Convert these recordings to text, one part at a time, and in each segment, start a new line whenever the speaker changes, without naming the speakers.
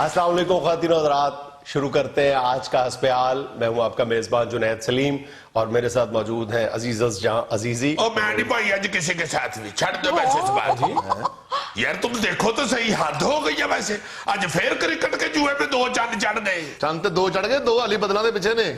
السلام علیکم خواتین و حضرات، شروع کرتے ہیں آج کا حسب حال۔ میں ہوں آپ کا میزبان جنید سلیم اور میرے ساتھ موجود ہیں عزیزز جہاں عزیزی۔
او میں نہیں بھائی آج کسی کے ساتھ بھی چھڑ دو ویسے اس بات یار تم دیکھو تو صحیح حد ہو گئی ہے ویسے آج پھر کرکٹ کے جوئے میں 2 چاند چڑھ گئے
چاند تے 2 چڑھ گئے 2 علی بدلا دے پیچھے نے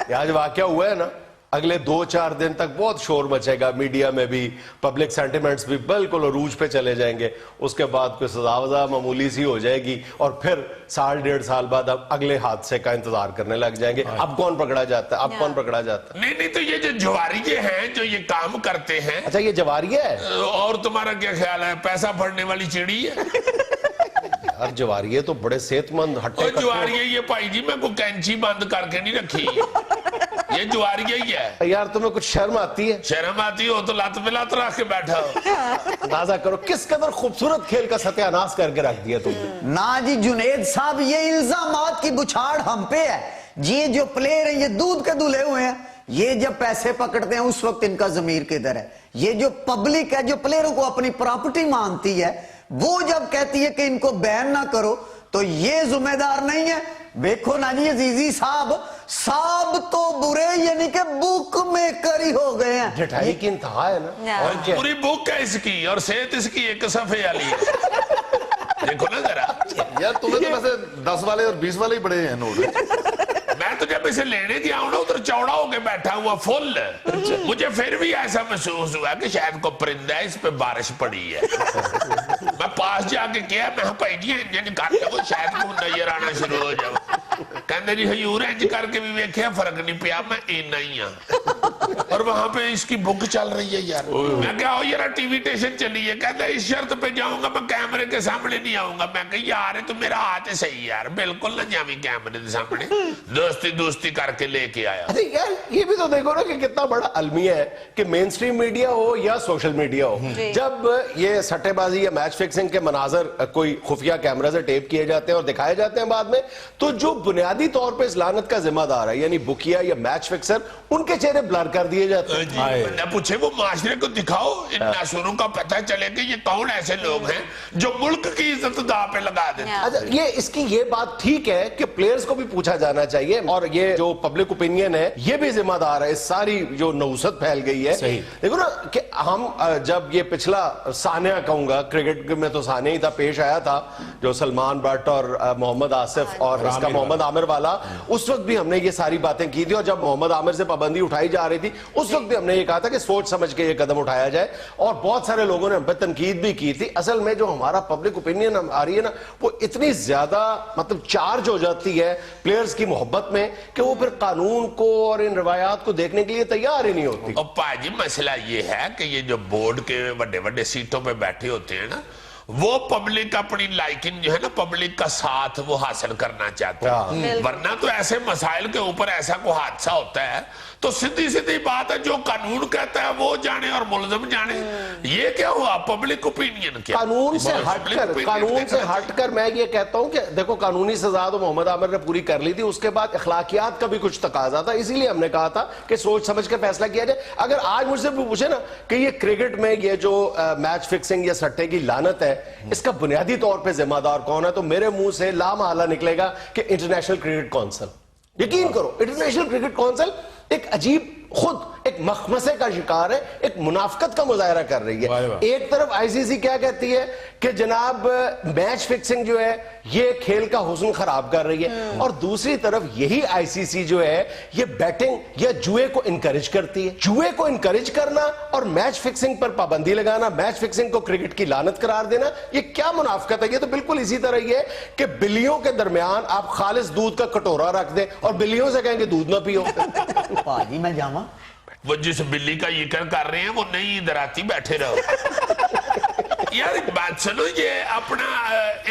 یہ آج واقعہ ہوا ہے نا، اگلے 2-4 دن تک بہت شور مچے گا، میڈیا میں بھی، پبلک سینٹیمنٹس بھی بالکل عروج پہ چلے جائیں گے۔ اس کے بعد کوئی سزا وزا معمولی سی ہو جائے گی اور پھر 1.5 بعد اب اگلے حادثے کا انتظار کرنے لگ جائیں گے۔ اب کون پکڑا جاتا ہے، اب کون پکڑا جاتا ہے؟
نہیں تو یہ جو جواریے ہیں جو یہ کام کرتے ہیں،
اچھا یہ جواریہ ہے؟
اور تمہارا کیا خیال ہے؟ پیسہ پھڑنے والی چڑی ہے
یار جواریہ تو بڑے صحت مند ہٹے
اور
کٹے۔
جواریے یہ پائی جی میں کوئی کینچی بند کر کے نہیں رکھی، یہ جواریہ ہی ہے۔
یار تمہیں کچھ شرم آتی ہے؟
شرم آتی ہو تو لات پہ لات رکھ کے بیٹھا ہو۔
اندازہ کرو کس قدر خوبصورت کھیل کا ستیہ ناش کر کے رکھ دیا تم نے۔
نا جی جنید صاحب، یہ الزامات کی بچھاڑ ہم پہ ہے۔ یہ جو پلیئر ہیں یہ دودھ کے دلے ہوئے ہیں، یہ جب پیسے پکڑتے ہیں اس وقت ان کا ضمیر کدھر ہے؟ یہ جو پبلک ہے جو پلیئروں کو اپنی پراپرٹی مانتی ہے، وہ جب کہتی ہے کہ ان کو بین نہ کرو تو یہ ذمہ دار نہیں ہے۔ دیکھو نا جی عزیزی صاحب تو برے یعنی کہ بک میکر ہی ہو گئے ہیں۔
جٹائی کی انتہا ہے نا۔
اور پوری بک ہے اس کی اور صحت اس کی 1 صفحے والی ہے، دیکھو نا ذرا۔
یار تمہیں تو ویسے 10 والے اور 20 والے ہی بڑے ہیں نوٹ۔
میں تو جب اسے لینے گیا ہوں نا ادھر چوڑا ہو کے بیٹھا ہوا فل، مجھے پھر بھی ایسا محسوس ہوا کہ شاید کو پرندہ ہے، اس پہ بارش پڑی ہے۔ میں پاس جا کے کیا میں پائی جی انجن نکالتے کو شاید کو نظر آنا شروع ہو جاؤ۔ کہندے جی حیور انج کر کے بھی ویکھیا فرق نہیں پیا، میں اینا ہی ہاں۔ اور وہاں پہ اس کی بک چل رہی ہے یار۔ میں کہا ہو یار ٹی وی ٹیشن چلی ہے، کہتا ہے اس شرط پہ جاؤں گا میں کیمرے کے سامنے نہیں آؤں گا۔ میں کہا یار تو میرا ہاتھ صحیح یار، بالکل نہ جاویں کیمرے کے سامنے، دوستی کر کے لے کے آیا۔
اچھا یار یہ بھی تو دیکھو نا کہ کتنا بڑا المیہ ہے کہ مین سٹریم میڈیا ہو یا سوشل میڈیا ہو، جب یہ سٹے بازی یا میچ فکسنگ کے مناظر کوئی خفیہ کیمرہ سے ٹیپ کیے جاتے ہیں اور دکھائے جاتے ہیں بعد میں، تو جو بنیادی طور پہ اس لعنت کا ذمہ دار ہے یعنی بکیا یا میچ فکسر، ان کے چہرے بلر کر دیے جاتے ہیں۔
نہ پوچھے وہ معاشرے کو دکھاؤ، ان ناشوروں کا پتہ چلے کہ یہ کون ایسے لوگ ہیں جو ملک کی عزت داں پہ لگا دیتے ہیں۔
اچھا اس کی یہ بات ٹھیک ہے کہ پلیئرز کو بھی پوچھا جانا چاہیے اور یہ جو پبلک اوپینین ہے یہ بھی ذمہ دار ہے، اس ساری جو نوست پھیل گئی ہے۔ دیکھو نا کہ ہم جب یہ پچھلا ثانیہ کہوں گا، کرکٹ میں تو ثانیہ ہی تھا، پیش آیا تھا جو سلمان بٹ اور محمد آصف اور اس کا محمد عامر والا، اس وقت بھی ہم نے یہ ساری باتیں کی تھی، اور جب محمد عامر سے پابندی اٹھائی جا رہی تھی اس وقت بھی ہم نے یہ کہا تھا کہ سوچ سمجھ کے یہ قدم اٹھایا جائے، اور بہت سارے لوگوں نے ہم پہ تنقید بھی کی تھی۔ اصل میں جو ہمارا پبلک اوپینین آ رہی ہے نا وہ اتنی زیادہ مطلب چارج ہو جاتی ہے پلیئرز کی محبت میں کہ وہ پھر قانون کو اور ان روایات کو دیکھنے کے لیے تیار ہی نہیں ہوتی۔
اور پاجی مسئلہ یہ ہے کہ یہ جو بورڈ کے بڑے سیٹوں پہ بیٹھے ہوتے ہیں نا، وہ پبلک اپنی لائکنگ جو ہے نا پبلک کا ساتھ وہ حاصل کرنا چاہتا ہے، ورنہ تو ایسے مسائل کے اوپر ایسا کوئی حادثہ ہوتا ہے تو سیدھی بات ہے جو قانون کہتا ہے وہ جانے اور ملزم جانے۔ یہ کیا ہوا پبلک اوپینین کیا؟
قانون سے ہٹ کر میں یہ کہتا ہوں کہ دیکھو قانونی سزا تو محمد عامر نے پوری کر لی تھی، اس کے بعد اخلاقیات کا بھی کچھ تقاضا تھا، اسی لیے ہم نے کہا تھا کہ سوچ سمجھ کے فیصلہ کیا جائے۔ اگر آج مجھ سے پوچھے نا کہ یہ کرکٹ میں یہ جو میچ فکسنگ یا سٹے کی لعنت ہے اس کا بنیادی طور پہ ذمہ دار کون ہے، تو میرے منہ سے لامحالہ نکلے گا کہ انٹرنیشنل کرکٹ کونسل۔ یقین کرو انٹرنیشنل کرکٹ کونسل ایک عجیب خود ایک مخمسے کا شکار ہے، ایک منافقت کا مظاہرہ کر رہی ہے۔ ایک طرف آئی سی سی کیا کہتی ہے کہ جناب میچ فکسنگ جو ہے یہ کھیل کا حسن خراب کر رہی ہے، اور دوسری طرف یہی آئی سی سی جو ہے یہ بیٹنگ یا جوئے کو انکریج کرتی ہے۔ جوئے کو انکریج کرنا اور میچ فکسنگ پر پابندی لگانا، میچ فکسنگ کو کرکٹ کی لعنت قرار دینا، یہ کیا منافقت ہے؟ یہ تو بالکل اسی طرح یہ ہے کہ بلیوں کے درمیان آپ خالص دودھ کا کٹورا رکھ دیں اور بلیوں سے کہیں کہ دودھ نہ پیو۔
پاجی میں جاواں،
وہ جس بلی کا ذکر کر رہے ہیں وہ نہیں ادھر آتی، بیٹھے رہو۔ یار ایک بات سنو، یہ اپنا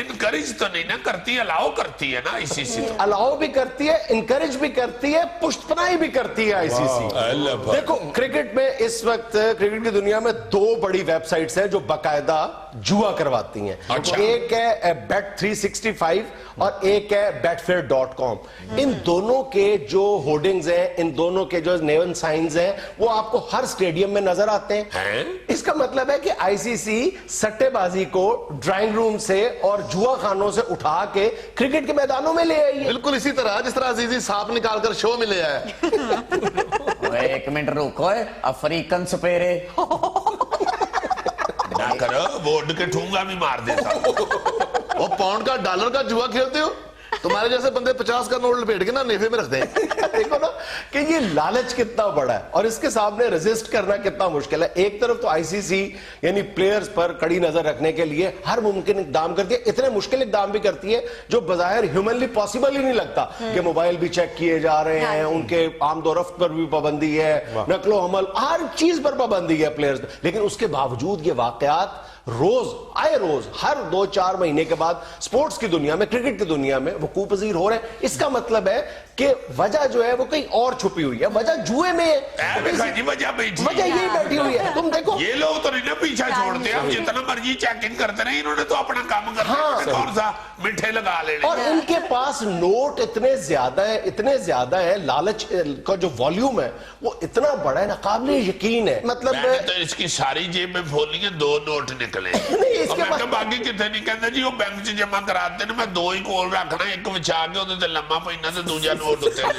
انکریج تو نہیں نا کرتی، الاؤ کرتی ہے نا آئی سی سی؟
الاؤ بھی کرتی ہے، انکریج بھی کرتی ہے، پشت پناہی بھی کرتی ہے آئی سی سی۔ دیکھو کرکٹ میں اس وقت کرکٹ کی دنیا میں 2 بڑی ویب سائٹس ہیں جو باقاعدہ جوا کرواتی ہیں، ایک ہے بیٹ 365 اور ایک ہے betfair.com۔ ان دونوں کے جو ہورڈنگز ہیں، ان دونوں کے جو نیون سائنز ہیں وہ آپ کو ہر سٹیڈیم میں نظر آتے ہیں۔ اس کا مطلب ہے کہ آئی سی سی سٹے بازی کو ڈرائنگ روم سے اور جوا خانوں سے اٹھا کے کرکٹ کے میدانوں میں لے آئی ہے.
بالکل اسی طرح جس طرح عزیزی سانپ نکال کر شو میں لے آیا.
ایک منٹ روکو, افریقن سپیرے
نہ کرو, بورڈ کے ٹھونگا بھی مار دیتا.
وہ پاؤنڈ کا ڈالر کا جوا کھیلتے ہو, تمہارے جیسے بندے 50 کا نوٹ لپیٹ کے نا نیفے میں رکھتے ہیں.
دیکھو نا کہ یہ لالچ کتنا بڑا ہے اور اس کے سامنے ریزسٹ کرنا کتنا مشکل ہے. ایک طرف تو آئی سی سی یعنی پلیئرز پر کڑی نظر رکھنے کے لیے ہر ممکن اقدام کرتی ہے, اتنے مشکل اقدام بھی کرتی ہے جو بظاہر ہیومنلی پاسبل ہی نہیں لگتا, کہ موبائل بھی چیک کیے جا رہے ہیں, ان کے آمد و رفت پر بھی پابندی ہے, نقل و حمل ہر چیز پر پابندی ہے پلیئرز, لیکن اس کے باوجود یہ واقعات روز آئے روز ہر 2-4 مہینے کے بعد سپورٹس کی دنیا میں, کرکٹ کی دنیا میں وقوع پذیر ہو رہے ہیں. اس کا مطلب ہے کہ وجہ جو ہے وہ کہیں اور چھپی ہوئی ہے, وجہ جوئے میں ہے, وجہ یہی بیٹھی ہوئی ہے. تم دیکھو
یہ لوگ تو نہیں پیچھا چھوڑتے, اب جتنا مرضی چیک ان کرتے رہے, انہوں نے تو اپنا کام کرنا, کون سا مٹھے لگا لینے.
اور ان کے پاس نوٹ اتنے زیادہ ہے, لالچ کا جو والیوم ہے وہ اتنا بڑا ہے, ناقابل یقین ہے. مطلب
میں نے تو اس کی ساری جیب میں کھولی ہے, 2 نوٹ نکلے. اور میں کہ باقی کتنے نہیں کہتا جی, وہ بینک سے جمع کراتے ہیں, میں 2 ہی کول رکھنا, ایک بچا کے ہوتے تھے لمحہ پہنا تو دوجہ نوٹ ہوتے ہیں.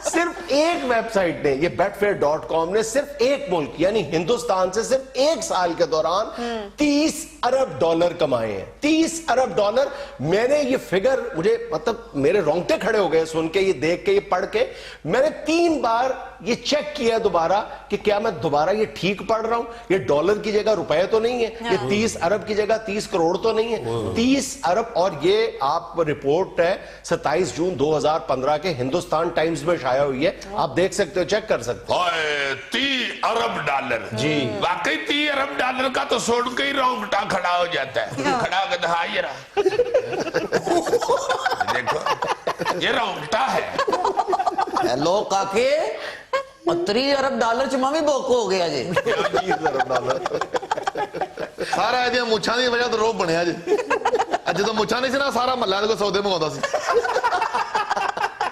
صرف ایک ویب سائٹ نے, یہ betfair.com نے صرف ایک ملک یعنی ہندوستان سے صرف 1 سال کے دوران $30 ارب کمائے ہیں. $30 ارب. میں نے یہ فگر, مجھے مطلب میرے رونگٹے کھڑے ہو گئے سن کے, یہ دیکھ کے, یہ پڑھ کے. میں نے 3 بار یہ چیک کیا دوبارہ کہ کیا میں دوبارہ یہ ٹھیک پڑھ رہا ہوں, یہ ڈالر کی جگہ روپے تو نہیں ہے, یہ 30 ارب کی جگہ 30 کروڑ تو نہیں ہے, 30 ارب. اور یہ آپ رپورٹ ہے 27 جون 2015 کے ہندوستان ٹائمز میں شائع ہوئی ہے, آپ دیکھ سکتے ہو, چیک کر سکتے ہو.
30 ارب ڈالر جی, واقعی 30 ارب ڈالر کا تو سوڑ کے ہی رونگٹا کھڑا ہو جاتا ہے. کھڑا ہو کے دکھا یہ رہا, دیکھو یہ رونگٹا ہے.
ہیلو کاکے, 30 ارب ڈالر چ بھی بوکو ہو گیا جی.
30 ارب ڈالر
سارا ایدیاں مچھاں دی وجہ تو روب بنیا جی. جدو مچھاں نہیں سی نا, سارا محلہ دے کو سودے منگاتا سی.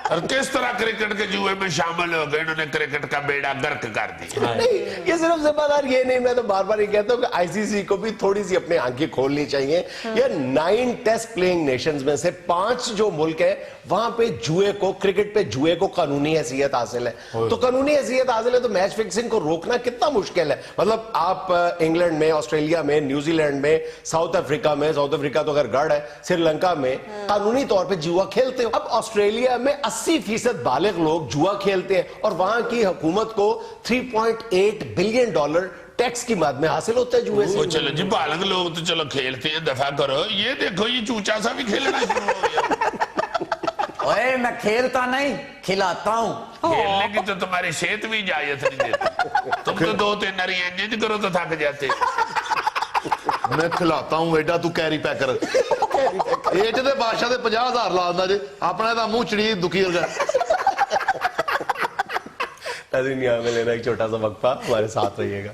اور کس طرح کرکٹ کے جوئے میں شامل ہو گئے, انہوں نے کرکٹ کا بیڑا گرک کر دیا.
نہیں, یہ صرف ذمہ دار یہ نہیں, میں تو بار بار یہ کہتا ہوں کہ آئی سی سی کو بھی تھوڑی سی اپنی آنکھیں کھولنی چاہیے. یہ 9 ٹیسٹ پلینگ نیشنز میں سے 5 جو ملک ہے وہاں پہ جوئے کو, کرکٹ پہ جوئے کو قانونی حیثیت حاصل ہے. تو قانونی حیثیت حاصل ہے تو میچ فکسنگ کو روکنا کتنا مشکل ہے. مطلب آپ انگلینڈ میں, آسٹریلیا میں, نیوزی لینڈ میں, ساؤتھ افریقہ تو اگر گڑھ ہے, سری لنکا میں قانونی طور پہ جوا کھیلتے ہو. اب آسٹریلیا میں 80% بالغ لوگ جوا کھیلتے ہیں اور وہاں کی حکومت کو $3.8 بلین ٹیکس کی مد میں حاصل ہوتا ہے جوئے سے.
چلو جی, بالغ لوگ تو چلو کھیلتے ہیں, دفعہ کرو. یہ دیکھو یہ چوچا سا بھی کھیلنا شروع ہو گیا.
اوے میں کھیلتا نہیں, کھلاتا ہوں.
کھیلنے کی تو تمہاری صحت بھی اجازت نہیں دیتی. تم تو 2-3 نری انجن کرو تو تھک جاتے.
میں کھلاتا ہوں ایڈا تو کیری پیکر. ایٹ دے بادشاہ دے 50,000 لادا جی, اپنا دا منہ چڑی دکھی ہو گیا.
ناظرین, یہاں میں لینا ایک چھوٹا سا وقفہ, ہمارے ساتھ رہیے گا.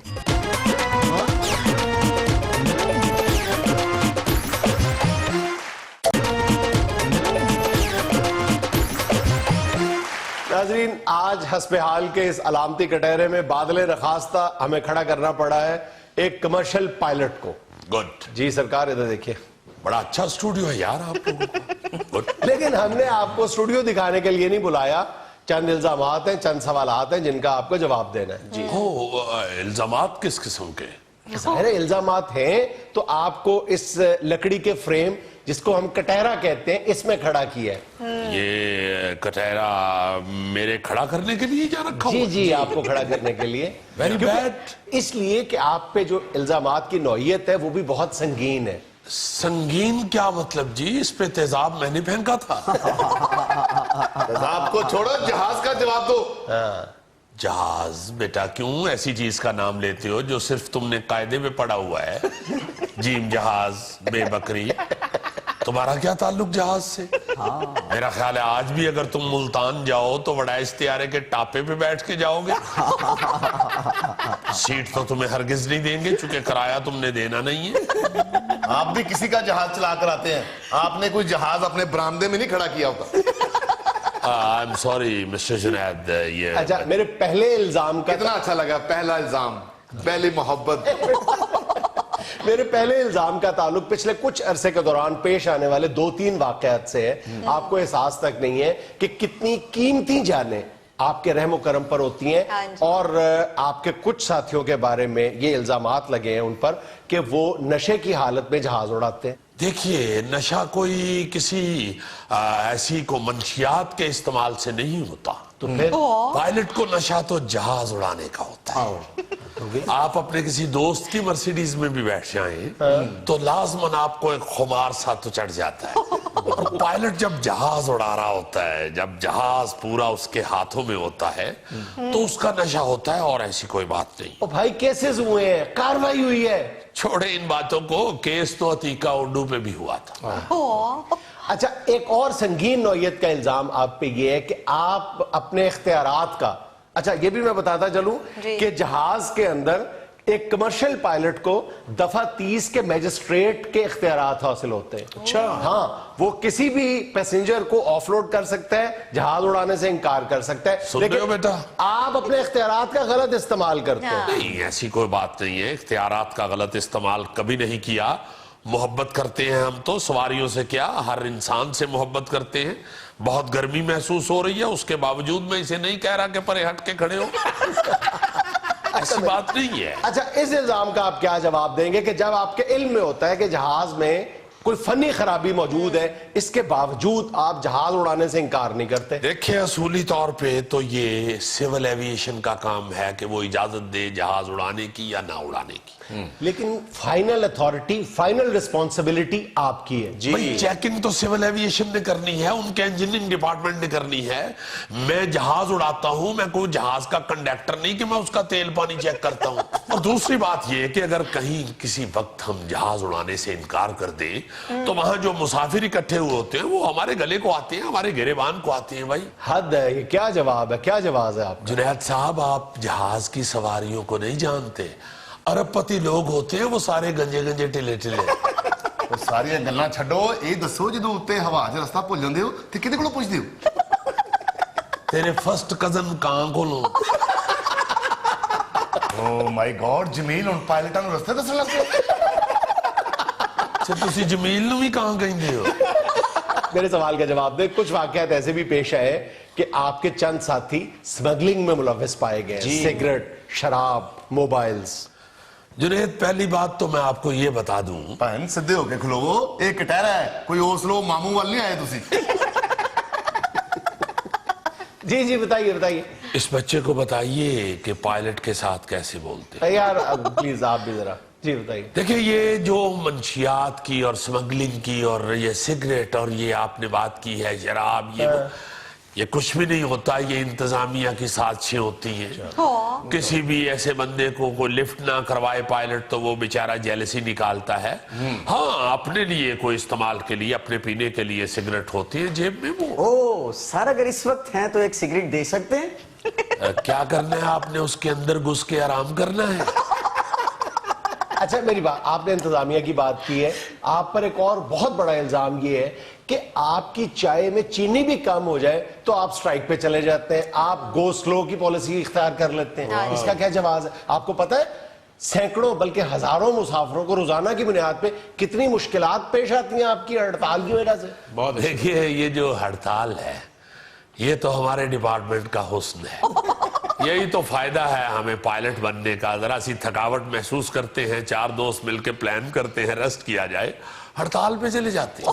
ناظرین, آج حسب حال کے اس علامتی کٹہرے میں بادل رخاستہ ہمیں کھڑا کرنا پڑا ہے ایک کمرشل پائلٹ کو.
گڈ
جی سرکار, ادھر دیکھیے,
بڑا اچھا اسٹوڈیو ہے یار آپ کو.
لیکن ہم نے آپ کو اسٹوڈیو دکھانے کے لیے نہیں بلایا, چند الزامات ہیں, چند سوالات ہیں جن کا آپ کو جواب دینا ہے. جی
الزامات کس قسم کے؟
ظاہر الزامات ہیں تو آپ کو اس لکڑی کے فریم جس کو ہم کٹہرا کہتے ہیں اس میں کھڑا کیا ہے.
یہ کٹہرا میرے کھڑا کرنے کے لیے جا رکھا ہوا؟
جی, آپ کو کھڑا کرنے کے لیے.
Very bad.
اس لیے کہ آپ پہ جو الزامات کی نوعیت ہے وہ بھی بہت سنگین ہے.
سنگین کیا مطلب جی؟ اس پہ تیزاب میں نے پھینکا تھا.
آپ کو چھوڑو, جہاز کا جواب دو.
جہاز بیٹا کیوں ایسی چیز کا نام لیتے ہو جو صرف تم نے قاعدے میں پڑھا ہوا ہے؟ جیم جہاز, بے بکری, تمہارا کیا تعلق جہاز سے؟ میرا خیال ہے آج بھی اگر تم ملتان جاؤ تو وڑا استعارے کے ٹاپے پہ بیٹھ کے جاؤ گے. سیٹ تو تمہیں ہرگز نہیں دیں گے چونکہ کرایہ تم نے دینا نہیں ہے.
آپ بھی کسی کا جہاز چلا کر آتے ہیں, آپ نے کوئی جہاز اپنے برآمدے میں نہیں کھڑا کیا ہوتا.
I'm sorry, Mr. جنید.
اچھا, میرے پہلے الزام کا
کتنا اچھا لگا پہلا الزام. पहली मोहब्बत।
मेरे पहले इल्जाम का ताल्लुक पिछले कुछ अरसे के दौरान पेश आने वाले 2-3 वाकयात से है। आपको एहसास तक नहीं है कि कितनी कीमती जानें आपके रहम करम पर होती हैं।
हाँ जी।
और आपके कुछ साथियों के बारे में ये इल्जामात लगे हैं उन पर कि वो नशे की हालत में जहाज उड़ाते हैं।
देखिए, नशा कोई किसी ऐसी को मंशियात के इस्तेमाल से नहीं होता।
तो फिर
पायलट को नशा तो जहाज उड़ाने का होता है। आप अपने किसी दोस्त की मर्सिडीज में भी बैठ जाएं तो लाजमन आपको एक खुमार सा तो चढ़ जाता है। पायलट जब जहाज उड़ा रहा होता है, जब जहाज पूरा उसके हाथों में होता है तो उसका नशा होता है, और ऐसी कोई बात नहीं।
ओ भाई केसेस हुए हैं, कार्रवाई हुई है।
छोड़े इन बातों को, केस तो अतीका उर्दू पे भी हुआ था।
अच्छा, एक और संगीन नौयत का इल्जाम आप पे ये है कि आप अपने इख्तियारात का, अच्छा ये भी मैं बताता चलूं
जी।
कि जहाज के अंदर एक कमर्शियल पायलट को दफा 30 के मैजिस्ट्रेट के इख्तियारात हासिल होते हैं। अच्छा, हाँ, वो किसी भी पैसेंजर को ऑफलोड कर सकता है, जहाज उड़ाने से इनकार कर सकता है,
सुन रहे हो बेटा?
आप अपने इख्तियारात का गलत इस्तेमाल करते हैं।
नहीं, ऐसी कोई बात नहीं है। इख्तियारात का गलत इस्तेमाल कभी नहीं किया। मोहब्बत करते हैं हम तो, सवारियों से क्या, हर इंसान से मोहब्बत करते हैं। बहुत गर्मी महसूस हो रही है, उसके बावजूद मैं इसे नहीं कह रहा कि परे हट के खड़े हो। ऐसी बात नहीं है।
अच्छा, इस इल्जाम का आप क्या जवाब देंगे कि जब आपके इल्म में होता है कि जहाज में कोई फनी खराबी मौजूद है, इसके बावजूद आप जहाज उड़ाने से इनकार नहीं करते?
देखिए, असूली तौर पे तो ये सिविल एविएशन का काम है कि वो इजाजत दे जहाज उड़ाने की या ना उड़ाने की।
लेकिन फाइनल अथॉरिटी, फाइनल रिस्पॉन्सिबिलिटी आपकी है जी।
भाई, चेकिंग तो सिविल एविएशन ने करनी है, उनके इंजीनियरिंग डिपार्टमेंट ने करनी है। मैं जहाज उड़ाता हूं, मैं कोई जहाज का कंडक्टर नहीं कि मैं उसका तेल पानी चेक करता हूं। और दूसरी बात यह कि अगर कहीं किसी वक्त हम जहाज उड़ाने से इनकार कर दें तो वहां जो मुसाफिर इकट्ठे हुए होते हैं वो हमारे गले को आते हैं, हमारे गिरेबान को आते हैं। भाई
हद है, ये क्या जवाब है, क्या जवाब है आप?
जुनैद साहब, आप जहाज की सवारियों को नहीं जानते। अरबपति लोग होते हैं, वो सारे गंजे गंजे टिले टिले।
ਉਹ ਸਾਰੀਆਂ ਗੱਲਾਂ ਛੱਡੋ, ਇਹ ਦੱਸੋ ਜਦੋਂ ਉੱਤੇ ਹਵਾ 'ਚ ਰਸਤਾ ਭੁੱਲ ਜਾਂਦੇ ਹੋ ਤੇ ਕਿਹਦੇ ਕੋਲੋਂ ਪੁੱਛਦੇ ਹੋ?
तेरे फर्स्ट कजन कां को लो।
ਓ ਮਾਈ ਗॉड, ਜਮੀਲ ਹੁਣ ਪਾਇਲਟਾਂ ਨੂੰ ਰਸਤੇ ਦੱਸਣ ਲੱਗ ਪਿਆ।
अच्छा, तुसी जमील नूं भी कां कहंदे हो?
मेरे सवाल का जवाब दे। कुछ वाकयात ऐसे भी पेश आए कि आपके चंद साथी स्मगलिंग में मुलव्वस पाए गए, सिगरेट, शराब, मोबाइल्स।
जुनैद, पहली बात तो मैं आपको ये बता दूं,
ਭੈਣ ਸਿੱਧੇ ਹੋ ਕੇ ਖਲੋਵੋ, ਇਹ ਕਟਹਿਰਾ ਹੈ, ਕੋਈ ओसलो मामू वाल नहीं आए तुसी।
जी जी, बताइए बताइए
इस बच्चे को बताइए कि पायलट के साथ कैसे बोलते हैं।
यार, प्लीज आप भी जरा जी बताइए।
देखिए, ये जो मंशियात की और स्मगलिंग की और ये सिगरेट और ये आपने बात की है शराब, ये कुछ भी नहीं होता। ये इंतजामिया की साजिशें होती हैं। किसी भी ऐसे बंदे को कोई लिफ्ट ना करवाए पायलट तो वो बेचारा जेलसी निकालता है। हाँ, अपने लिए कोई इस्तेमाल के लिए, अपने पीने के लिए सिगरेट होती है जेब में। वो
ओ सर, अगर इस वक्त हैं तो एक सिगरेट दे सकते हैं?
क्या करना है आपने? उसके अंदर घुस के आराम करना है।
अच्छा, मेरी बात, आपने इंतजामिया की बात की है, आप पर एक और बहुत बड़ा इल्जाम ये है कि आपकी चाय में चीनी भी कम हो जाए तो आप स्ट्राइक पे चले जाते हैं, आप गो स्लो की पॉलिसी इख्तियार कर लेते हैं। इसका क्या जवाब है? आपको पता है सैकड़ों बल्कि हजारों मुसाफिरों को रोजाना की बुनियाद पे कितनी मुश्किलात पेश आती हैं आपकी हड़ताल की वजह से?
देखिए, ये जो हड़ताल है ये तो हमारे डिपार्टमेंट का हुस्न है। यही तो फायदा है हमें पायलट बनने का। जरा सी थकावट महसूस करते हैं, 4 दोस्त मिलकर प्लान करते हैं रेस्ट किया जाए, हड़ताल पे चले जाते हैं।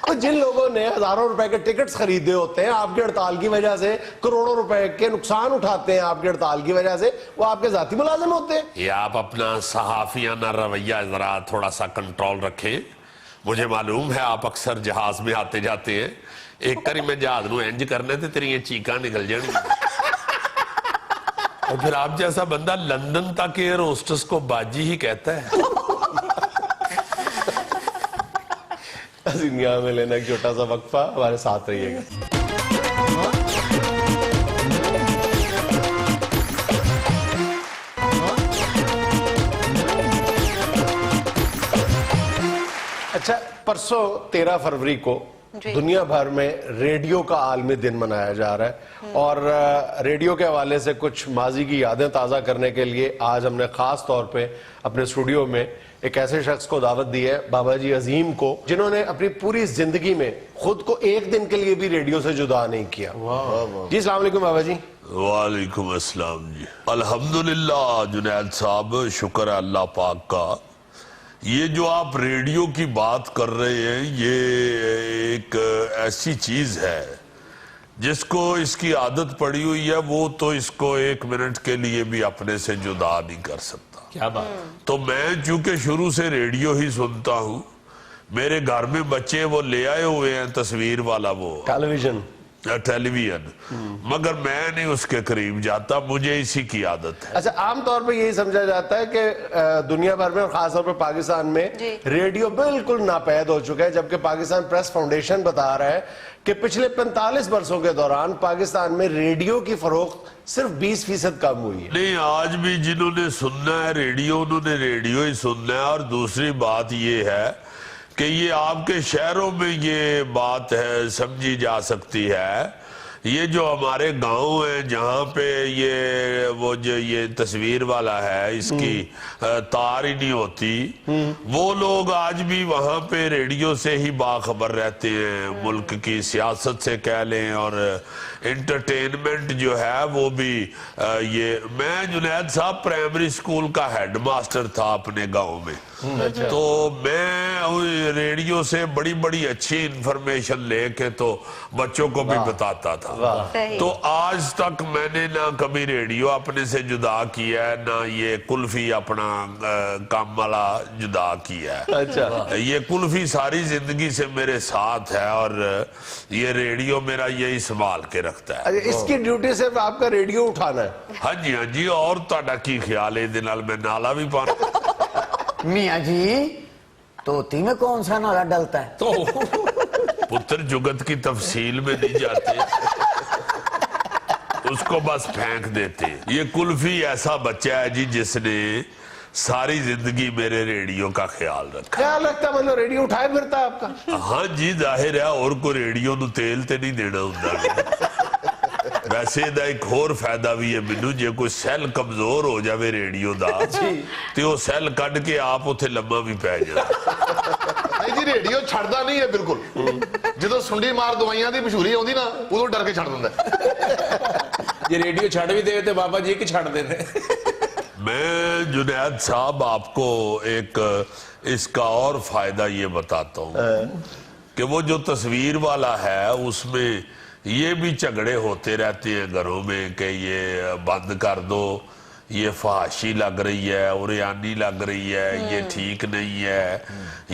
तो जिन लोगों ने हजारों रुपए के टिकट्स खरीदे होते हैं आपकी हड़ताल की वजह से, करोड़ों रुपए के नुकसान उठाते हैं आपकी हड़ताल की वजह से, वो आपके जाती मुलाजिम होते हैं।
ये आप अपना सहाफियाना रवैया जरा थोड़ा सा कंट्रोल रखें। मुझे मालूम है आप अक्सर जहाज में आते जाते हैं। एक करी मैं जहाज नूं इंज करने ते तेरी चीकां निकल जानी। और फिर आप जैसा बंदा लंदन तक एयर होस्टेस को बाजी ही कहता है।
दुनिया में लेना एक छोटा सा वक्फा, हमारे साथ रहिएगा। अच्छा, परसों 13 फरवरी को दुनिया भर में रेडियो का आलमी दिन मनाया जा रहा है और रेडियो के हवाले से कुछ माजी की यादें ताज़ा करने के लिए आज हमने ख़ास तौर पे अपने स्टूडियो में एक ऐसे शख्स को दावत दी है, बाबा जी अजीम को, जिन्होंने अपनी पूरी जिंदगी में खुद को एक दिन के लिए भी रेडियो से जुदा नहीं किया। जी अस्सलाम वालेकुम बाबा जी।
वालेकुम अस्सलाम जी। अल्हम्दुलिल्लाह जुनैद साहब, शुक्र है अल्लाह पाक का। ये जो आप रेडियो की बात कर रहे हैं, ये एक ऐसी चीज है जिसको इसकी आदत पड़ी हुई है, वो तो इसको एक मिनट के लिए भी अपने से जुदा नहीं कर सकता।
क्या बात।
तो मैं चूंकि शुरू से रेडियो ही सुनता हूँ, मेरे घर में बच्चे वो ले आए हुए हैं तस्वीर वाला वो टेलीविजन, मगर मैं नहीं उसके करीब जाता, मुझे इसी की आदत है।
अच्छा, आमतौर पे यही समझा जाता है कि दुनिया भर में और खासतौर पे पाकिस्तान में रेडियो बिल्कुल नापैद हो चुका है, जबकि पाकिस्तान प्रेस फाउंडेशन बता रहा है कि पिछले 45 वर्षों के दौरान पाकिस्तान में रेडियो की फरोख्त सिर्फ 20% कम हुई है।
नहीं, आज भी जिन्होंने सुनना है रेडियो, उन्होंने रेडियो ही सुनना है। और दूसरी बात ये है कि ये आपके शहरों में ये बात है समझी जा सकती है, ये जो हमारे गांव है जहाँ पे ये वो जो ये तस्वीर वाला है, इसकी तार ही नहीं होती, वो लोग आज भी वहाँ पे रेडियो से ही बाखबर रहते हैं, मुल्क की सियासत से कह लें, और एंटरटेनमेंट जो है वो भी ये। मैं जुनैद साहब प्राइमरी स्कूल का हेडमास्टर था अपने गांव में, तो मैं रेडियो से बड़ी बड़ी अच्छी इंफॉर्मेशन लेके तो बच्चों को भी बताता था। तो आज तक मैंने ना कभी रेडियो अपने से जुदा किया है, ना ये कुल्फी अपना काम वाला जुदा किया है।
अच्छा,
ये कुल्फी सारी जिंदगी से मेरे साथ है और ये रेडियो मेरा यही संभाल के रखता है।
अच्छा, इसकी ड्यूटी सिर्फ आपका रेडियो उठाना है?
हाँ जी, हाँ जी। और तुहाडा की ख्याल है, इहदे नाल मैं नाला भी पाना।
मियाँ जी, तोती में कौन सा नाला डलता है?
तो
पुत्र जुगत की तफसील में नहीं जाते, उसको बस फेंक देते। ये कुल्फी ऐसा बच्चा है जी जिसने सारी जिंदगी मेरे रेडियो का ख्याल रखा।
ख्याल रखता मतलब रेडियो उठाए फिरता है आपका?
हाँ जी, जाहिर है, और को रेडियो ਨੂੰ तेल ते नहीं देना ਹੁੰਦਾ। वैसे ਇਹਦਾ ਇੱਕ ਹੋਰ फायदा भी है ਮੈਨੂੰ, ਜੇ ਕੋਈ ਸੈੱਲ ਕਮਜ਼ੋਰ ਹੋ ਜਾਵੇ ਰੇਡੀਓ ਦਾ ਤੇ ਉਹ ਸੈੱਲ ਕੱਢ ਕੇ ਆਪ ਉੱਥੇ ਲੰਮਾ ਵੀ ਪੈ ਜਾਂਦਾ।
ਨਹੀਂ ਜੀ, ਰੇਡੀਓ ਛੱਡਦਾ ਨਹੀਂ ਹੈ ਬਿਲਕੁਲ। ਜਦੋਂ ਸੁੰਡੀ ਮਾਰ ਦਵਾਈਆਂ ਦੀ ਮਸ਼ਹੂਰੀ ਆਉਂਦੀ ਨਾ, ਉਦੋਂ ਡਰ ਕੇ ਛੱਡ ਦਿੰਦਾ।
ये रेडियो छड़ भी दे तो बाबा जी की छड़ देने।
मैं जुनैद साहब आपको एक इसका और फायदा ये बताता हूँ कि वो जो तस्वीर वाला है उसमें ये भी झगड़े होते रहते हैं घरों में कि ये बंद कर दो, ये फहाशी लग रही है, उरियानी लग रही है, ये ठीक नहीं है,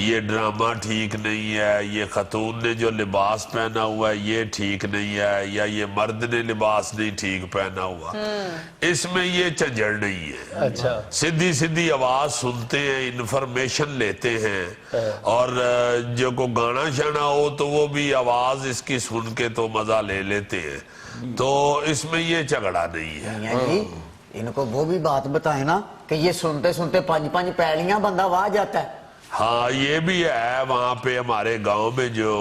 ये ड्रामा ठीक नहीं है, ये खतून ने जो लिबास पहना हुआ है ये ठीक नहीं है, या ये मर्द ने लिबास नहीं ठीक पहना हुआ। इसमें ये झंझड़ नहीं है।
अच्छा,
सीधी सीधी आवाज सुनते हैं, इन्फॉर्मेशन लेते हैं, और जो को गाना शाना हो तो वो भी आवाज इसकी सुन के तो मजा ले लेते हैं, तो इसमें ये झगड़ा नहीं है।
मियाँ जी, इनको वो भी बात बताए ना कि ये सुनते सुनते 5-5 पैलियां बंदा वाह जाता है।
हाँ, ये भी है। वहाँ पे हमारे गांव में जो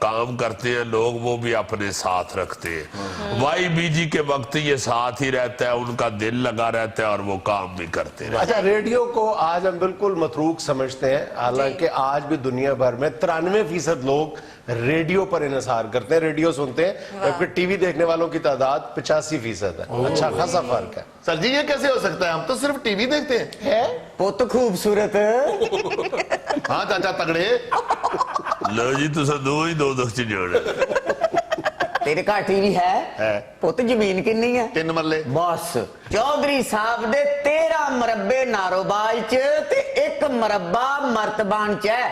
काम करते हैं लोग, वो भी अपने साथ रखते हैं। वाई बीजी के वक्त ये साथ ही रहता है, उनका दिल लगा रहता है और वो काम भी करते हैं।
अच्छा, रेडियो को आज हम बिल्कुल मतरूक समझते हैं, हालांकि आज भी दुनिया भर में 93% लोग रेडियो पर इन्हिसार करते हैं, रेडियो सुनते हैं, जबकि टीवी देखने वालों की तादाद 85% है। अच्छा खासा फर्क है।
सर जी, ये कैसे हो सकता है? हम तो सिर्फ टीवी देखते हैं।
पुत खूबसूरत।
हाँ चाचा तगड़े।
लो जी, तुसा दो ही दो दुख च जाना।
तेरे घर टीवी है? पुत जमीन कितनी है?
3 मरले।
बस चौधरी साहब दे 13 मरबे नारोबाज च ते 1 मरबा मर्तबान च है।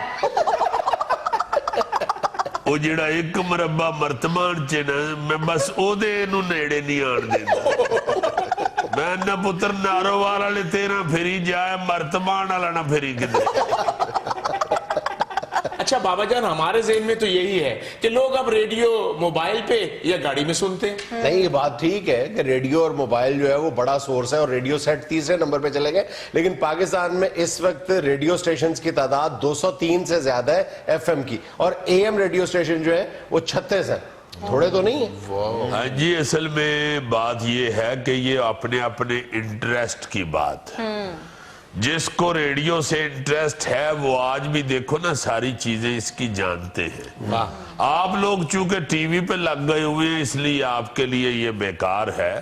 ਉਹ ਜਿਹੜਾ ਇੱਕ ਮਰਬਾ ਮਰਤਬਾਨ ਚ ਨਾ, ਮੈਂ ਬਸ ਉਹਦੇ ਨੂੰ ਨੇੜੇ ਨਹੀਂ ਆਣ ਦਿੰਦਾ। ਮੈਂ ਨਾ ਪੁੱਤਰ ਨਾਰੋਵਾਲ ਵਾਲੇ 13 ਫੇਰੀ ਜਾਏ, ਮਰਤਬਾਨ ਵਾਲਾ ਨਾ ਫੇਰੀ ਕਿਤੇ।
अच्छा बाबा जान, हमारे ज़हन में तो यही है कि लोग अब रेडियो मोबाइल पे या गाड़ी में सुनते हैं।
नहीं, ये बात ठीक है कि रेडियो और मोबाइल जो है वो बड़ा सोर्स है और रेडियो सेट तीसरे नंबर पे चले गए, लेकिन पाकिस्तान में इस वक्त रेडियो स्टेशन की तादाद 203 से ज्यादा है एफएम की, और एएम रेडियो स्टेशन जो है वो 36 है, थोड़े तो नहीं है।
हाँ जी, असल में बात ये है कि ये अपने अपने इंटरेस्ट की बात है। जिसको रेडियो से इंटरेस्ट है वो आज भी देखो ना सारी चीजें इसकी जानते हैं। आप लोग चूंकि टीवी पे लग गए हुए हैं इसलिए आपके लिए ये बेकार है,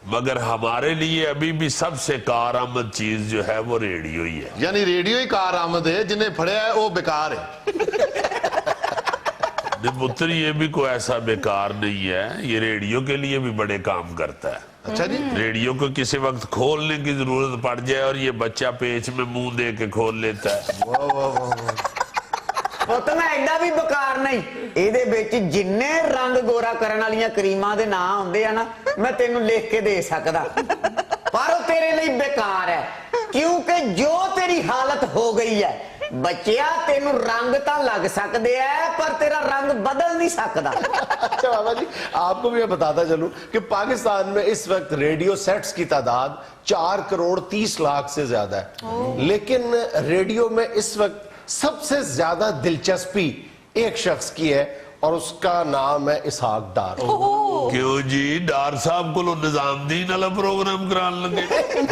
मगर हमारे लिए अभी भी सबसे कारआमद चीज जो है वो रेडियो ही है।
यानी रेडियो ही कारआमद है, जिन्हें फड़िया है वो बेकार है।
पुत्र ये भी कोई ऐसा बेकार नहीं है, ये रेडियो के लिए भी बड़े काम करता है।
अच्छा जी।
रेडियो को किसी वक्त खोलने की जरूरत पड़ जाए और ये बच्चा पेच में मुंह दे के खोल लेता है।
पुत मैं एडा भी बेकार नहीं, ਇਹਦੇ ਵਿੱਚ जिन्ने रंग गोरा करने वाली क्रीमां दे नाम आउंदे आ ना, मैं तेनू लिख के दे सकदा, पर वो तेरे लिए बेकार है, क्योंकि जो तेरी हालत हो गई है बच्चिया, तेनू रंग तो लग सकते हैं पर तेरा रंग बदल नहीं सकता।
अच्छा बाबा जी, आपको भी मैं बताता चलूं कि पाकिस्तान में इस वक्त रेडियो सेट्स की तादाद 4 करोड़ 30 लाख से ज्यादा है, लेकिन रेडियो में इस वक्त सबसे ज्यादा दिलचस्पी एक शख्स की है और उसका नाम है इसहाक डार।
क्यों जी, डार साहब को निजामुद्दीन वाला प्रोग्राम कराने लगे?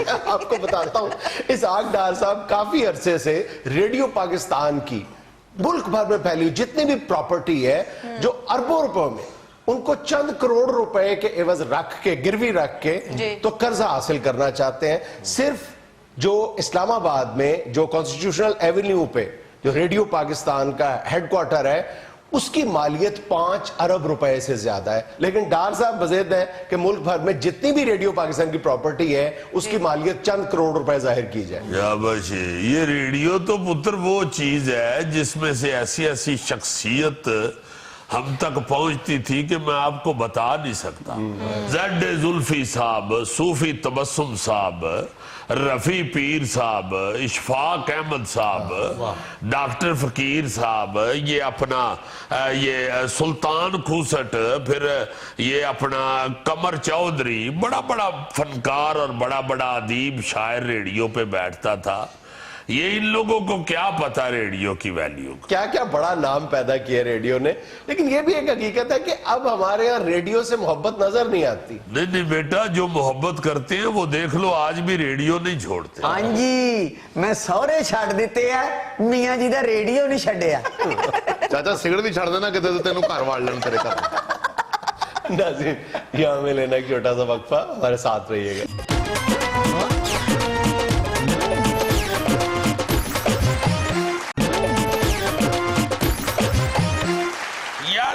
आपको बताता हूं, इसहाक डार साहब काफी अरसे से रेडियो पाकिस्तान की मुल्क भर में फैली जितनी भी प्रॉपर्टी है, जो अरबों रुपयों में उनको चंद करोड़ रुपए के एवज रख के, गिरवी रख के तो कर्जा हासिल करना चाहते हैं। सिर्फ जो इस्लामाबाद में जो कॉन्स्टिट्यूशनल एवेन्यू पे जो रेडियो पाकिस्तान का हेडक्वार्टर है, उसकी मालियत 5 अरब रुपए से ज्यादा है। लेकिन डार साहब वज़ेद है कि मुल्क भर में जितनी भी रेडियो पाकिस्तान की प्रॉपर्टी है उसकी मालियत चंद करोड़ रुपए जाहिर की जाए।
शाबाश, ये रेडियो तो पुत्र वो चीज है जिसमें से ऐसी ऐसी शख्सियत हम तक पहुंचती थी कि मैं आपको बता नहीं सकता। ज़ड जुल्फी साहब, सूफी तबस्सुम साहब, रफी पीर साहब, इशफाक अहमद साहब, डॉक्टर फकीर साहब, ये अपना ये सुल्तान खूसट, फिर ये अपना कमर चौधरी, बड़ा बड़ा फनकार और बड़ा बड़ा अदीब शायर रेडियो पे बैठता था। ये इन लोगों को क्या पता रेडियो की वैल्यू,
क्या क्या बड़ा नाम पैदा किया रेडियो ने। लेकिन ये भी एक हकीकत है कि अब हमारे यहाँ रेडियो से मोहब्बत नजर नहीं आती।
नहीं बेटा, जो मोहब्बत करते हैं वो देख लो आज भी रेडियो नहीं छोड़ते।
हाँ जी, मैं सौरे छड़ देते हैं, मियाँ जी दा रेडियो नहीं छड़िया।
चाचा सिगरेट भी छड़ देना किते तेनू घर वाड़ लेन तेरे घर।
नाज़रीन, यहाँ में लेना एक छोटा सा वक्फा, हमारे साथ रहिएगा।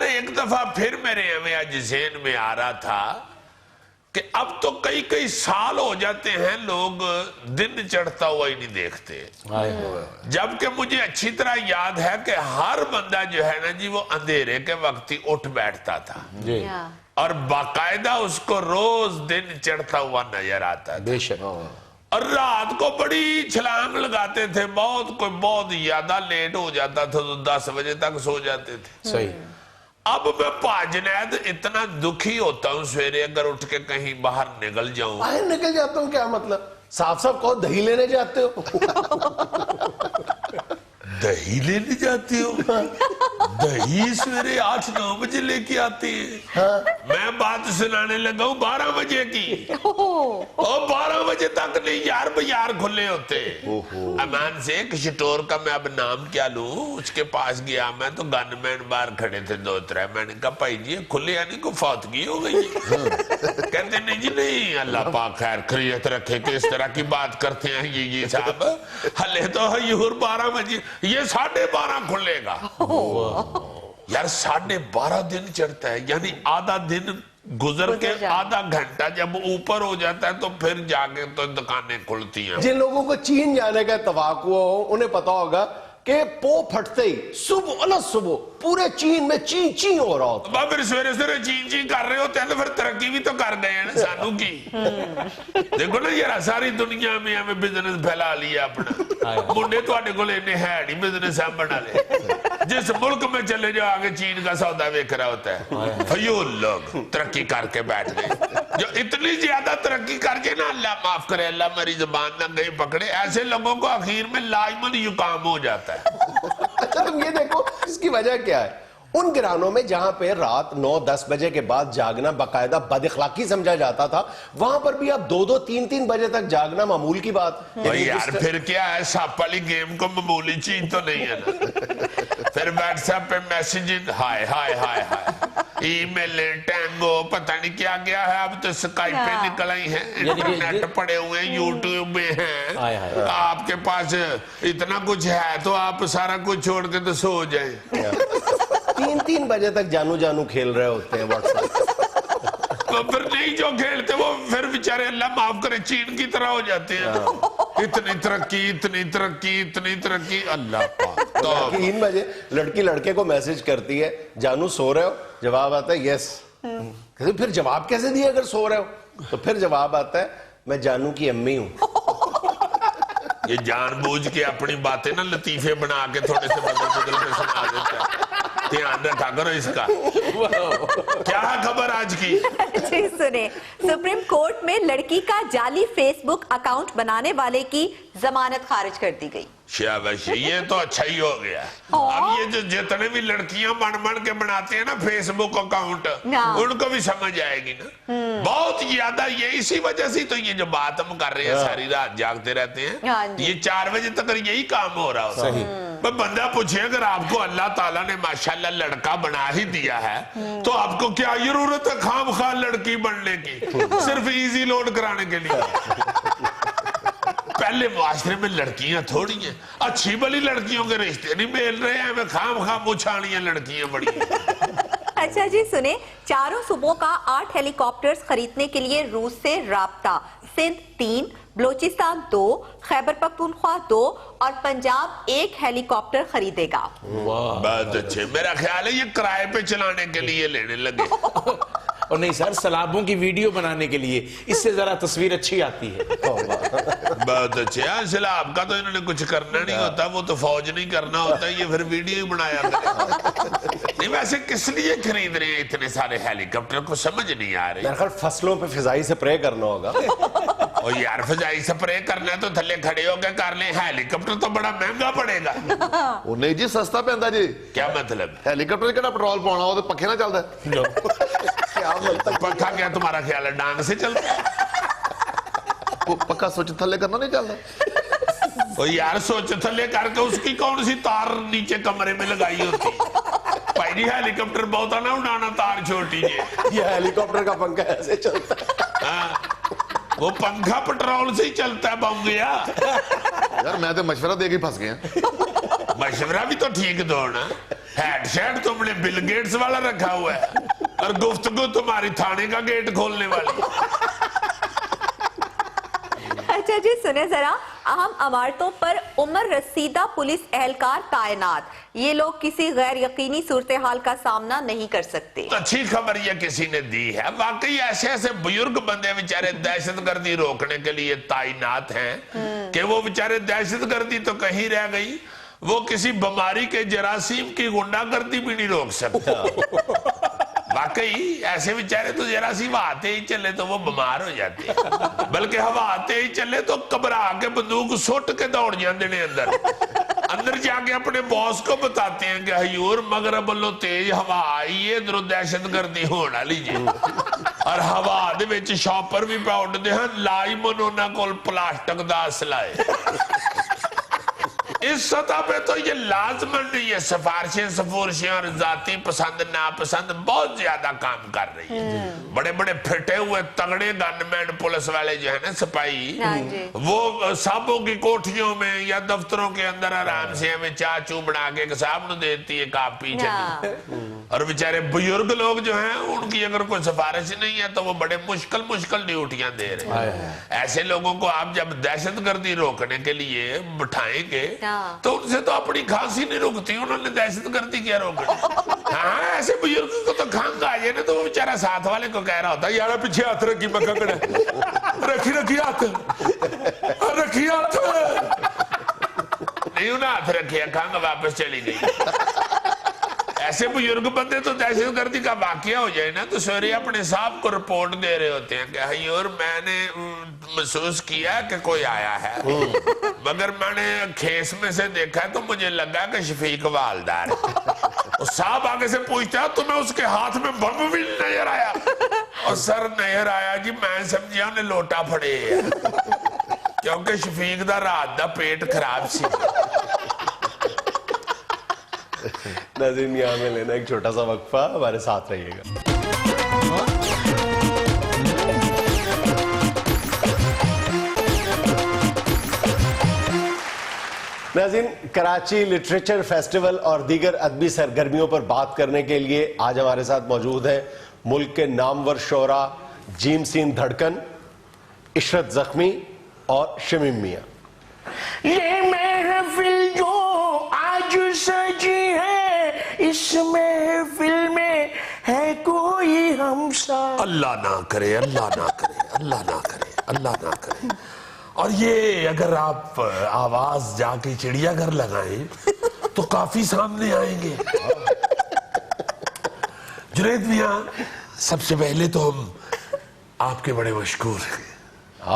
एक दफा फिर मेरे हमें आज ज़हन में आ रहा था कि अब तो कई कई साल हो जाते हैं लोग दिन चढ़ता हुआ ही नहीं देखते, जबकि मुझे अच्छी तरह याद है कि हर बंदा जो है ना जी वो अंधेरे के वक्त ही उठ बैठता था और बाकायदा उसको रोज दिन चढ़ता हुआ नजर आता था।
बेशक।
और रात को बड़ी छलांग लगाते थे, कोई बहुत ज्यादा लेट हो जाता था तो 10 बजे तक सो जाते थे।
सही।
अब मैं पाजनैद इतना दुखी होता हूँ सवेरे अगर उठ के कहीं बाहर निकल जाऊं।
बाहर निकल जाता हूँ क्या मतलब? साफ साफ कहो, दही लेने जाते हो।
दही लेने जाती हो? दही सवेरे 8-9 बजे लेके आती है। हाँ। मैं बात सुनाने लगा हूँ 12 बजे की, और 12 बजे तक नहीं यार, बाजार खुले होते। अमान से एक स्टोर का मैं अब नाम क्या लूं, उसके पास गया मैं तो गनमैन बाहर खड़े थे 2-3। मैंने कहा भाई जी खुले यानी को फौतगी हो गई। कहते नहीं जी नहीं, अल्लाह पाक खैर खैरियत रखे, किस तरह की बात करते हैं ये साहब, हले तो हजूर 12 बजे, ये 12:30 खुलेगा। यार 12:30 दिन चढ़ता है, यानी आधा दिन गुजर के आधा घंटा जब ऊपर हो जाता है तो फिर जाके तो दुकानें खुलती हैं।
जिन लोगों को चीन जाने का इत्तेफाक हुआ हो उन्हें पता होगा कि पो फटते ही सुबह पूरे चीन में ची ची हो रहा होता।
फिर सवेरे सवेरे ची ची कर रहे होते हैं तो फिर तरक्की भी तो कर गए हैं ना सानू की। देखो ना यार, सारी दुनिया में हमें बिजनेस फैला लिया अपना। मुंडे तुहाडे कोल इन्ने है नहीं बिजनेस सामने वाले। जिस मुल्क में चले जाओ आगे चीन का सौदा बेच रहा होता है। फयूल लोग तरक्की करके बैठ गए, जो इतनी ज्यादा तरक्की करके ना, अल्लाह माफ करे, अल्लाह मेरी जुबान ना गई पकड़े, ऐसे लोगों को आखिर में लाजमन युकाम हो जाता है।
अच्छा तुम ये देखो इसकी वजह क्या है, उन घरानों में जहां पे रात 9-10 बजे के बाद जागना बाकायदा बदअखलाकी समझा जाता था, वहां पर भी अब 2-2, 3-3 बजे तक जागना मामूल की बात।
भाई यार फिर क्या है, सांप वाली गेम को मामूली चीज तो नहीं है ना। फिर व्हाट्सएप पे मैसेज हाय हाय हाय हाय, ईमेल टैंगो पता नहीं क्या क्या है, अब तो स्काइप पे निकल आई है, इंटरनेट पड़े हुए हैं, यूट्यूब में है, आपके पास इतना कुछ है तो आप सारा कुछ छोड़ के तो सो जाए।
3-3 बजे तक जानू जानू खेल रहे होते हैं व्हाट्सएप।
तो फिर नहीं जो खेलते वो फिर बेचारे अल्लाह माफ करे चीन की तरह हो जाते हैं। इतनी तरक्की इतनी तरक्की इतनी तरक्की, अल्लाह पाक। तो
3 बजे लड़की लड़के को मैसेज करती है, जानू सो रहे हो, जवाब आता है यस। फिर जवाब कैसे दिए अगर सो रहे हो, तो फिर जवाब आता है मैं जानू की अम्मी हूं।
ये जानबूझ के अपनी बातें ना लतीफे बना के थोड़े से बदल के सुना देता है, ध्यान रखा करो इसका। क्या है खबर आज की?
जी सुने, सुप्रीम कोर्ट में लड़की का जाली फेसबुक अकाउंट बनाने वाले की जमानत खारिज कर दी गई।
शाबाश, ये तो अच्छा ही हो गया। अब ये जो जितने भी लड़कियां बन के बनाते हैं ना फेसबुक अकाउंट, उनको भी समझ आएगी ना बहुत ज्यादा। ये इसी वजह से तो ये जो बात हम कर रहे हैं, सारी रात जागते रहते हैं, ये 4 बजे तक यही काम हो रहा होता है। बंदा पूछे अगर आपको अल्लाह ताला ने माशाल्लाह लड़का बना ही दिया है तो आपको क्या जरूरत है खामखा लड़की बनने की, सिर्फ इजी लोड कराने के लिए। पहले मुआशरे में लड़कियां थोड़ी हैं, अच्छी भली लड़कियों के रिश्ते नहीं मिल रहे हैं, हमें खामखा मुछानियां लड़कियां बड़ी।
अच्छा जी सुने, चारों सूबों का 8 हेलीकॉप्टर्स खरीदने के लिए रूस से राब्ता। सिंध 3, बलोचिस्तान 2, खैबर पख्तूनख्वा 2 और पंजाब 1 हेलीकॉप्टर खरीदेगा।
बहुत अच्छे, मेरा ख्याल है ये किराए पे चलाने के लिए लेने लगे।
और नहीं सर, सलाबों की वीडियो बनाने के लिए, इससे जरा तस्वीर अच्छी आती है।
बहुत अच्छे। सलाब का तो इन्होंने कुछ करना नहीं होता, वो तो फौज नहीं करना होता, ये फिर वीडियो ही बनाया नहीं। वैसे किस लिए खरीद रहे हैं इतने सारे हेलीकॉप्टर, को समझ नहीं आ रही।
मेरे ख्याल फसलों पे फिजाई स्प्रे करना होगा।
और यार फिजाई स्प्रे करना है तो थल्ले खड़े होकर कर ले, हेलीकॉप्टर तो बड़ा महंगा पड़ेगा।
ਉਹ ਨਹੀਂ ਜੀ ਸਸਤਾ ਪੈਂਦਾ ਜੀ।
क्या मतलब?
ਹੈਲੀਕਾਪਟਰ 'ਚ ਕਿਹੜਾ ਪੈਟਰੋਲ ਪਾਉਣਾ, ਉਹ ਤੇ ਪੱਖੇ ਨਾਲ ਚੱਲਦਾ।
क्या मतलब?
पंखा क्या तुम्हारा ख्याल है डांग से चलता है?
ਉਹ ਪੱਕਾ ਸੁੱਚ ਥੱਲੇ ਕਰਨਾ ਨਹੀਂ ਚੱਲਦਾ।
ओ यार सोच थल्ले करके उसकी कौन सी तार नीचे कमरे में लगाई होती? भाई जी हेलीकॉप्टर बहुत ना उड़ाना, तार छोटी है।
ये हेलीकॉप्टर का पंखा ऐसे चलता है।
हाँ, वो पंखा पेट्रोल से ही चलता है बम गया।
यार मैं तो मशवरा दे के फंस गया।
मशवरा भी तो ठीक दो ना, हेडसेट तुमने बिल गेट्स वाला रखा हुआ है और गुफ्तगू तुम्हारी थाने का गेट खोलने वाली।
अच्छा जी सुने जरा, अहम इमारतों पर उम्र रसीदा पुलिस एहलकार तैनात। ये लोग किसी गैर यकीनी सूरत हाल का सामना नहीं कर सकते।
तो अच्छी खबर ये किसी ने दी है, वाकई ऐसे ऐसे बुजुर्ग बंदे बेचारे दहशतगर्दी रोकने के लिए तैनात हैं कि वो बेचारे दहशतगर्दी तो कहीं रह गई, वो किसी बीमारी के जरासीम की गुंडागर्दी भी नहीं रोक सकता। वाकई ऐसे बेचारे तो जरासीम हवा आते ही चले तो वो बीमार हो जाते, बल्कि हवा आते ही चले तो घबरा के बंदूक सुट के दौड़ जाते ने अंदर जाके अपने बॉस को बताते हैं कि हजूर मगरब वालों तेज हवा आई है, इधरों दहशतगर्दी होने वाली जी। और हवा दे विच शॉपर भी पे उड़दे हैं, लाजमन उन्हां कोल प्लास्टिक दा असला है। इस सतह पे तो ये लाजमन नहीं है, सिफारिशें सफूरशें और जाती पसंद नापसंद बहुत ज्यादा काम कर रही है। बड़े बड़े फिटे हुए तगड़े गनमैन पुलिस वाले जो है ना सिपाही, वो साहबों की कोठियों में या दफ्तरों के अंदर आराम से हमें चाय चू बना के साहब ने देती है कापी चली। और बेचारे बुजुर्ग लोग जो हैं उनकी अगर कोई सिफारिश नहीं है तो वो बड़े मुश्किल ड्यूटियां दे रहे हैं। ऐसे लोगों को आप जब दहशतगर्दी रोकने के लिए बिठाएंगे तो उनसे तो अपनी खांसी नहीं रुकती, उन्होंने दहशतगर्दी क्या रोकनी। हाँ, ऐसे बुजुर्ग को तो खांग आ जाए ना तो वो बेचारा साथ वाले को कह रहा होता है यार पीछे हाथ रखी मक्खन रखी हाथ रखी हाथ नहीं, उन्हें हाथ रखे, खांग वापस चली गई। ایسے بزرگ بندے تو دہشت گردی کا واقعہ ہو جائے نا تو سوری اپنے صاحب کو رپورٹ دے رہے ہوتے ہیں کہ حیور میں نے محسوس کیا کہ کوئی آیا ہے، مگر میں نے کھیس میں سے دیکھا تو مجھے لگا کہ شفیق والدار ہے۔ صاحب آگے سے پوچھتا ہے تمہیں اس کے ہاتھ میں بم بھی نظر آیا؟ اور سر نظر آیا جی، میں سمجھیا انہیں لوٹا پھڑے ہے، کیونکہ شفیق دا رات دا پیٹ خراب سی۔
ناظرین یہاں میں لینا ایک چھوٹا سا وقفہ، ہمارے ساتھ رہیے گا۔ ناظرین، کراچی لٹریچر فیسٹیول اور دیگر ادبی سرگرمیوں پر بات کرنے کے لیے آج ہمارے ساتھ موجود ہیں ملک کے نامور شعراء جیم سین دھڑکن، عشرت زخمی اور شمیم میاں۔
یہ محفل جو آج سجی ہے، اس محفل میں ہے کوئی ہمسا۔
اللہ نہ کرے، اللہ نہ کرے، اللہ نہ کرے، اللہ نہ کرے۔ اور یہ اگر آپ آواز جا کے چڑیا گھر لگائیں تو کافی سامنے آئیں گے۔ جنید میاں، سب سے پہلے تو ہم آپ کے بڑے مشکور ہیں،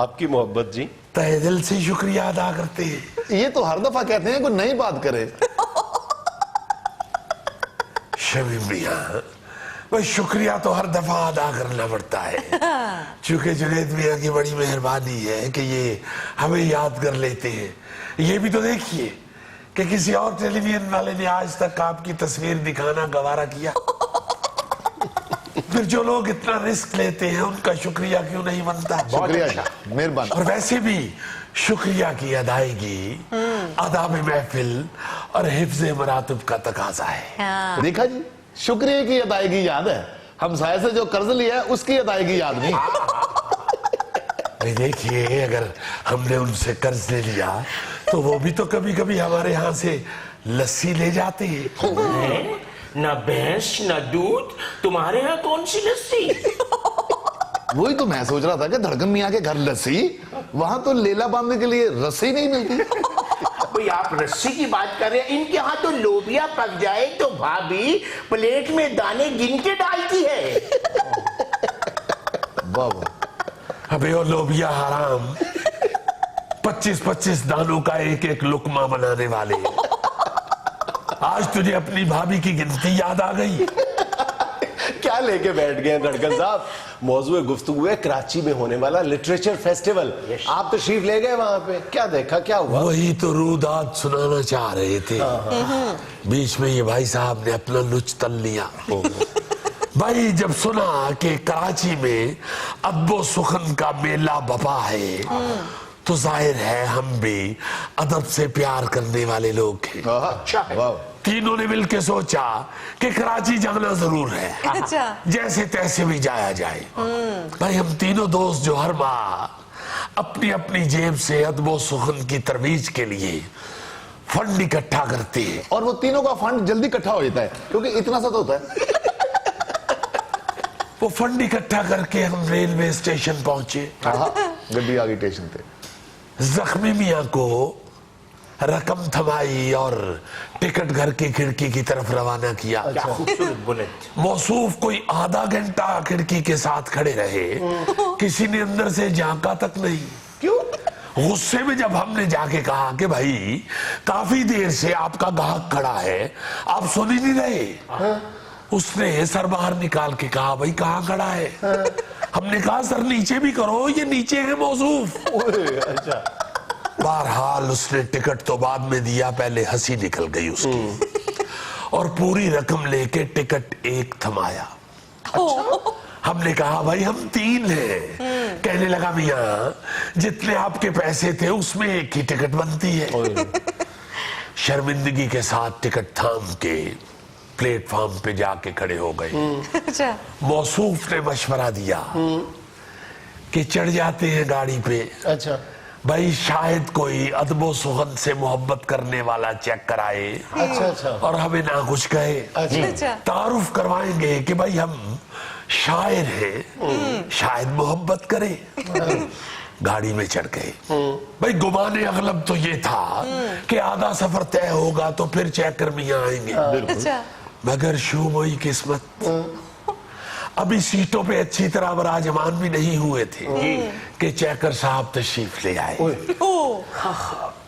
آپ کی محبت جی
تہہ دل سے شکریہ ادا کرتے ہیں۔
یہ تو ہر دفعہ کہتے ہیں کوئی نئی بات کرے۔
شمیم میاں، بس شکریہ تو ہر دفعہ ادا کرنا پڑتا ہے، چونکہ جنید میاں کی بڑی مہربانی ہے کہ یہ ہمیں یاد کر لیتے ہیں۔ یہ بھی تو دیکھیے کہ کسی اور ٹیلی ویژن والے نے آج تک آپ کی تصویر دکھانا گوارا کیا؟ پھر جو لوگ اتنا رسک لیتے ہیں ان کا شکریہ کیوں نہیں بنتا؟
شکریہ شاہ، مہربان۔
اور ویسے بھی شکریہ کی ادائیگی آداب محفل اور حفظ مراتب کا تقاضا ہے۔
دیکھا جی، شکریہ کی ادائیگی یاد ہے، ہمسائے سے جو قرض لیا ہے اس کی ادائیگی یاد نہیں۔
دیکھیے، اگر ہم نے ان سے قرض لے لیا تو وہ بھی تو کبھی کبھی ہمارے ہاں سے لسی لے جاتے ہیں۔
نہ بھینس نہ دودھ، تمہارے ہاں کون سی لسی؟
وہی تو میں سوچ رہا تھا کہ دھڑکن میاں کے گھر لسی، وہاں تو لیلا باندھنے کے لیے رسی نہیں ملتی۔
بھئی آپ رسی کی بات کر رہے ہیں، ان کے ہاں تو لوبیا پک جائے تو بھابھی پلیٹ میں دانے گن کے ڈالتی ہے۔
واہ واہ۔
ابے وہ لوبیا حرام، 25 دانوں کا ایک ایک لقمہ بنانے والے۔ آج تجھے اپنی بھابھی کی گنتی یاد آ گئی؟
کیا لے کے بیٹھ گئے ہیں دھڑکن صاحب؟ موضوع گفتگو ہے کراچی میں ہونے والا لٹریچر فیسٹیول، آپ تشریف لے گئے وہاں پہ، کیا دیکھا، کیا ہوا؟
وہی تو روداد سنانا چاہ رہے تھے، بیچ میں یہ بھائی صاحب نے اپنا لچ تل لیا۔ بھائی جب سنا کہ کراچی میں ادب و سخن کا میلہ بپا ہے تو ظاہر ہے ہم بھی ادب سے پیار کرنے والے لوگ ہیں۔ تینوں نے مل کے سوچا کہ کراچی جانا ضرور ہے، جیسے تیسے بھی جایا جائے۔ بھائی ہم تینوں دوست جو ہر ماہ اپنی اپنی جیب سے ادب و سخن کی ترویج کے لیے فنڈ اکٹھا کرتے ہیں،
اور وہ تینوں کا فنڈ جلدی اکٹھا ہو جاتا ہے کیونکہ اتنا سا تو ہوتا ہے۔
وہ فنڈ اکٹھا کر کے ہم ریلوے اسٹیشن پہنچے،
گڈی آگئی اسٹیشن پہ،
زخمی میاں کو رقم تھمائی اور ٹکٹ گھر کی کھڑکی کی طرف روانہ کیا۔ موصوف کوئی آدھا گھنٹہ کھڑکی کے ساتھ کھڑے رہے، کسی نے اندر سے جھانکا تک نہیں۔
کیوں؟
غصے میں جب ہم نے جا کے کہا کہ بھائی کافی دیر سے آپ کا گاہک کھڑا ہے، آپ سن ہی نہیں رہے، اس نے سر باہر نکال کے کہا بھائی کہاں کھڑا ہے؟ ہم نے کہا سر نیچے بھی کرو، یہ نیچے ہے موصوف۔ بہرحال اس نے ٹکٹ تو بعد میں دیا، پہلے ہنسی نکل گئی اس کی، اور پوری رقم لے کے ٹکٹ ایک تھمایا۔ ہم نے کہا بھائی ہم 3 ہیں، کہنے لگا میاں جتنے آپ کے پیسے تھے اس میں ایک ہی ٹکٹ بنتی ہے۔ شرمندگی کے ساتھ ٹکٹ تھام کے پلیٹ فارم پہ جا کے کھڑے ہو گئے۔ موصوف نے مشورہ دیا کہ چڑھ جاتے ہیں گاڑی پہ،
اچھا
بھائی شاید کوئی ادب و سخن سے محبت کرنے والا چیک کرائے اور ہمیں نہ کچھ کہے، تعارف کروائیں گے کہ بھائی ہم شاعر ہیں، شاید محبت کرے۔ گاڑی میں چڑھ گئے۔ بھائی گمان اغلب تو یہ تھا کہ آدھا سفر طے ہوگا تو پھر چیک کر میاں آئیں گے۔ मगर शूमोई किस्मत, अभी सीटों पे अच्छी तरह विराजमान भी नहीं हुए थे कि चैकर साहब तशरीफ ले आए।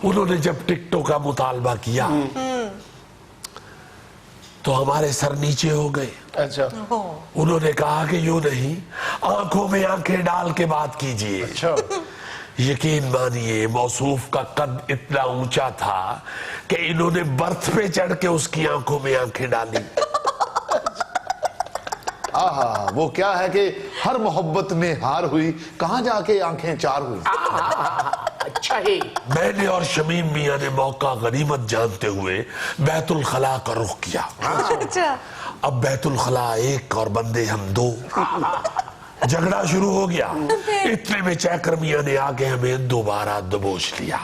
उन्होंने जब टिकटों का मुतालबा किया तो हमारे सर नीचे हो गए।
अच्छा
उन्होंने कहा कि यूं नहीं, आंखों में आंखें डाल के बात कीजिए।
अच्छा
यकीन मानिए मौसूफ का कद इतना ऊंचा था कि इन्होंने बर्थ पे चढ़ के उसकी आंखों में आंखें डाली।
आहा, वो क्या है कि हर मोहब्बत में हार हुई, कहां जाके आंखें चार हुई।
अच्छा है।
मैंने और शमीम मियां ने मौका गनीमत जानते हुए बैतुल खला का रुख किया।
अच्छा
अब बैतुल खला एक और बंदे हम दो। झगड़ा शुरू हो गया। इतने में चैकर मियां ने आके हमें दोबारा दबोच लिया।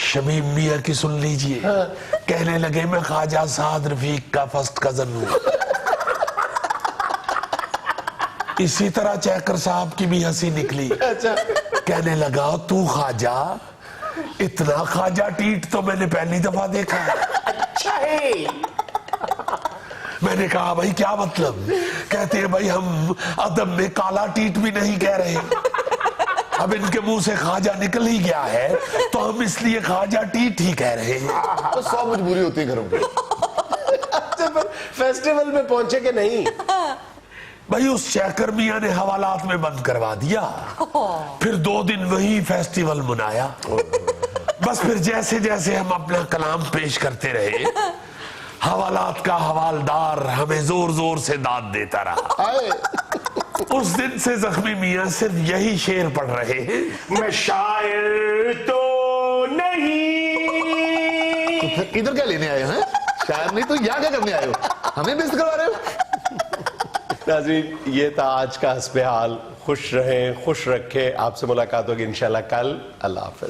शमीम मियां की सुन लीजिए, कहने लगे मैं ख्वाजा साद रफीक का फर्स्ट कजन हूं। इसी तरह चैकर साहब की भी हंसी निकली।
अच्छा
कहने लगा तू ख्वाजा, इतना ख्वाजा टीट तो मैंने पहली दफा देखा है।
अच्छा है।
मैंने कहा भाई क्या मतलब? कहते हैं भाई हम अदब में काला टीट भी नहीं कह रहे, अब इनके मुंह से ख्वाजा निकल ही गया है तो हम इसलिए ख्वाजा टीट ही कह रहे हैं।
तो 100 मजबूरी होती है घरों की।
अच्छा पर फेस्टिवल में पहुंचे कि नहीं?
भाई उस चैकर मियां ने हवालात में बंद करवा दिया। फिर 2 दिन वही फेस्टिवल मनाया। बस फिर जैसे जैसे हम अपना कलाम पेश करते रहे, हवालात का हवालदार हमें जोर जोर से दाद देता रहा।
आए
उस दिन से जख्मी मियां सिर्फ यही शेर पढ़ रहे हैं,
मैं शायर तो नहीं।
तो फिर इधर क्या लेने आए हैं? शायर नहीं तो यहाँ क्या करने आए हो? हमें बेइज्जत करवा रहे हो?
नाज़रीन ये था आज का हस्बे हाल। खुश रहें, खुश रखें। आपसे मुलाकात होगी इंशाल्लाह कल। अल्लाह हाफ़िज़।